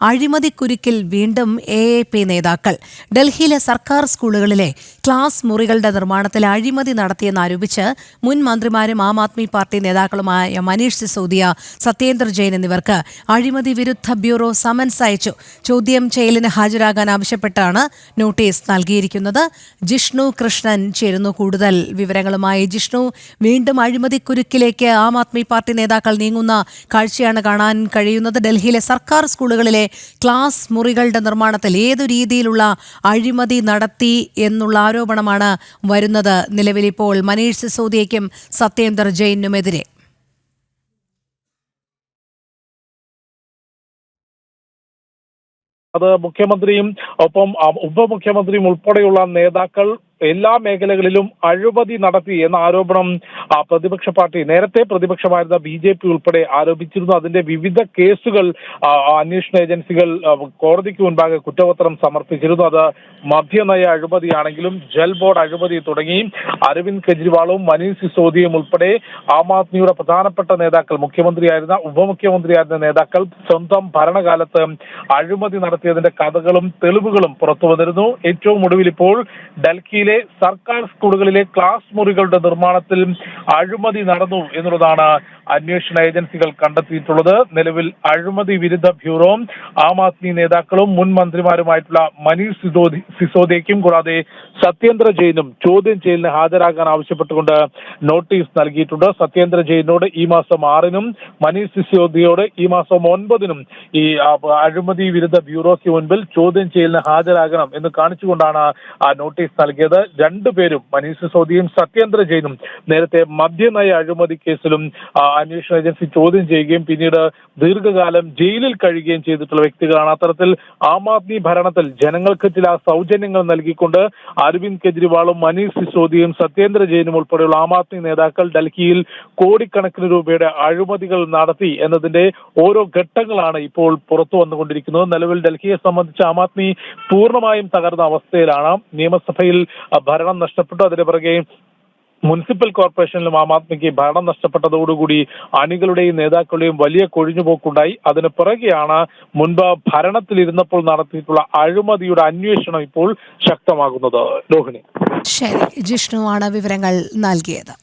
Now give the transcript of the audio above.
അഴിമതിക്കുരുക്കിൽ വീണ്ടും AAP നേതാക്കൾ. ഡൽഹിയിലെ സർക്കാർ സ്കൂളുകളിലെ ക്ലാസ് മുറികളുടെ നിർമ്മാണത്തിൽ അഴിമതി നടത്തിയെന്നാരോപിച്ച് മുൻ മന്ത്രിമാരും ആം ആദ്മി പാർട്ടി നേതാക്കളുമായ മനീഷ് സിസോദിയ, സത്യേന്ദർ ജെയിൻ എന്നിവർക്ക് അഴിമതി വിരുദ്ധ ബ്യൂറോ സമൻസ് അയച്ചു. ചോദ്യം ചെയ്യലിന് ഹാജരാകാൻ ആവശ്യപ്പെട്ടാണ് നോട്ടീസ് നൽകിയിരിക്കുന്നത്. ജിഷ്ണു കൃഷ്ണൻ ചേരുന്നു കൂടുതൽ വിവരങ്ങളുമായി. ജിഷ്ണു, വീണ്ടും അഴിമതിക്കുരുക്കിലേക്ക് ആം ആദ്മി പാർട്ടി നേതാക്കൾ നീങ്ങുന്ന കാഴ്ചയാണ് കാണാൻ കഴിയുന്നത്. ഡൽഹിയിലെ സർക്കാർ സ്കൂളുകളിലെ ക്ലാസ് മുറികളുടെ നിർമ്മാണത്തിൽ ഏതു രീതിയിലുള്ള അഴിമതി നടത്തി എന്നുള്ള ആരോപണമാണ് വരുന്നത് നിലവിലിപ്പോൾ മനീഷ് സിസോദിയയ്ക്കും സത്യേന്ദർ ജെയിനുമെതിരെ? അത് മുഖ്യമന്ത്രിയും ഒപ്പം ഉപമുഖ്യമന്ത്രിയും ഉൾപ്പെടെയുള്ള നേതാക്കൾ എല്ലാ മേഖലകളിലും അഴിമതി നടത്തി എന്ന ആരോപണം പ്രതിപക്ഷ പാർട്ടി, നേരത്തെ പ്രതിപക്ഷമായിരുന്ന BJP ഉൾപ്പെടെ ആരോപിച്ചിരുന്നു. അതിന്റെ വിവിധ കേസുകൾ അന്വേഷണ ഏജൻസികൾ കോടതിക്ക് മുൻപാകെ കുറ്റപത്രം സമർപ്പിച്ചിരുന്നു. അത് മദ്യനയ അഴിമതിയാണെങ്കിലും ജൽ ബോർഡ് അഴിമതി തുടങ്ങി അരവിന്ദ് കെജ്രിവാളും മനീഷ് സിസോദിയയും ഉൾപ്പെടെ ആം ആദ്മിയുടെ പ്രധാനപ്പെട്ട നേതാക്കൾ, മുഖ്യമന്ത്രിയായിരുന്ന ഉപമുഖ്യമന്ത്രിയായിരുന്ന നേതാക്കൾ സ്വന്തം ഭരണകാലത്ത് അഴിമതി നടത്തിയതിന്റെ കഥകളും തെളിവുകളും പുറത്തു വന്നിരുന്നു. ഏറ്റവും ഒടുവിൽ ഇപ്പോൾ ഡൽഹിയിലെ സർക്കാർ സ്കൂളുകളിലെ ക്ലാസ് മുറികളുടെ നിർമ്മാണത്തിൽ അഴിമതി നടന്നു എന്നുള്ളതാണ് അന്വേഷണ ഏജൻസികൾ കണ്ടെത്തിയിട്ടുള്ളത്. നിലവിൽ അഴിമതി വിരുദ്ധ ബ്യൂറോ ആം ആദ്മി നേതാക്കളും മുൻ മന്ത്രിമാരുമായിട്ടുള്ള മനീഷ് സിസോദിയയ്ക്കും കൂടാതെ സത്യേന്ദർ ജെയിനും ചോദ്യം ചെയ്യലിന് ഹാജരാകാൻ ആവശ്യപ്പെട്ടുകൊണ്ട് നോട്ടീസ് നൽകിയിട്ടുണ്ട്. സത്യേന്ദർ ജെയിനോട് ഈ മാസം 6-നും മനീഷ് സിസോദിയയോട് ഈ മാസം 9-നും ഈ അഴിമതി വിരുദ്ധ ബ്യൂറോയ്ക്ക് മുൻപിൽ ചോദ്യം ചെയ്യലിന് ഹാജരാകണം എന്ന് കാണിച്ചുകൊണ്ടാണ് നോട്ടീസ് നൽകിയത്. രണ്ടുപേരും, മനീഷ് സിസോദിയയും സത്യേന്ദർ ജെയിനും, നേരത്തെ മദ്യനയ അഴിമതി കേസിലും അന്വേഷണ ഏജൻസി ചോദ്യം ചെയ്യുകയും പിന്നീട് ദീർഘകാലം ജയിലിൽ കഴിയുകയും ചെയ്തിട്ടുള്ള വ്യക്തികളാണ്. അത്തരത്തിൽ ആം ആദ്മി ഭരണത്തിൽ ജനങ്ങൾക്ക് ചില സൗജന്യങ്ങൾ നൽകിക്കൊണ്ട് അരവിന്ദ് കെജ്രിവാളും മനീഷ് സിസോദിയയും സത്യേന്ദർ ജെയിനും ഉൾപ്പെടെയുള്ള ആം ആദ്മി നേതാക്കൾ ഡൽഹിയിൽ കോടിക്കണക്കിന് രൂപയുടെ അഴിമതികൾ നടത്തി എന്നതിന്റെ ഓരോ ഘട്ടങ്ങളാണ് ഇപ്പോൾ പുറത്തു വന്നുകൊണ്ടിരിക്കുന്നത്. നിലവിൽ ഡൽഹിയെ സംബന്ധിച്ച് ആം ആദ്മി പൂർണ്ണമായും തകർന്ന അവസ്ഥയിലാണ്. നിയമസഭയിൽ ഭരണം നഷ്ടപ്പെട്ടു. അതിന് പിറകെ മുനിസിപ്പൽ കോർപ്പറേഷനിലും ആം ആദ്മിക്ക് ഭരണം നഷ്ടപ്പെട്ടതോടുകൂടി അണികളുടെയും നേതാക്കളുടെയും വലിയ കൊഴിഞ്ഞുപോക്കുണ്ടായി. അതിന് പിറകെയാണ് മുൻപ് ഭരണത്തിലിരുന്നപ്പോൾ നടത്തിയിട്ടുള്ള അഴിമതിയുടെ അന്വേഷണം ഇപ്പോൾ ശക്തമാകുന്നത്. രോഹിണി. ശരി, ജിഷ്ണുവാണ് വിവരങ്ങൾ നൽകിയത്.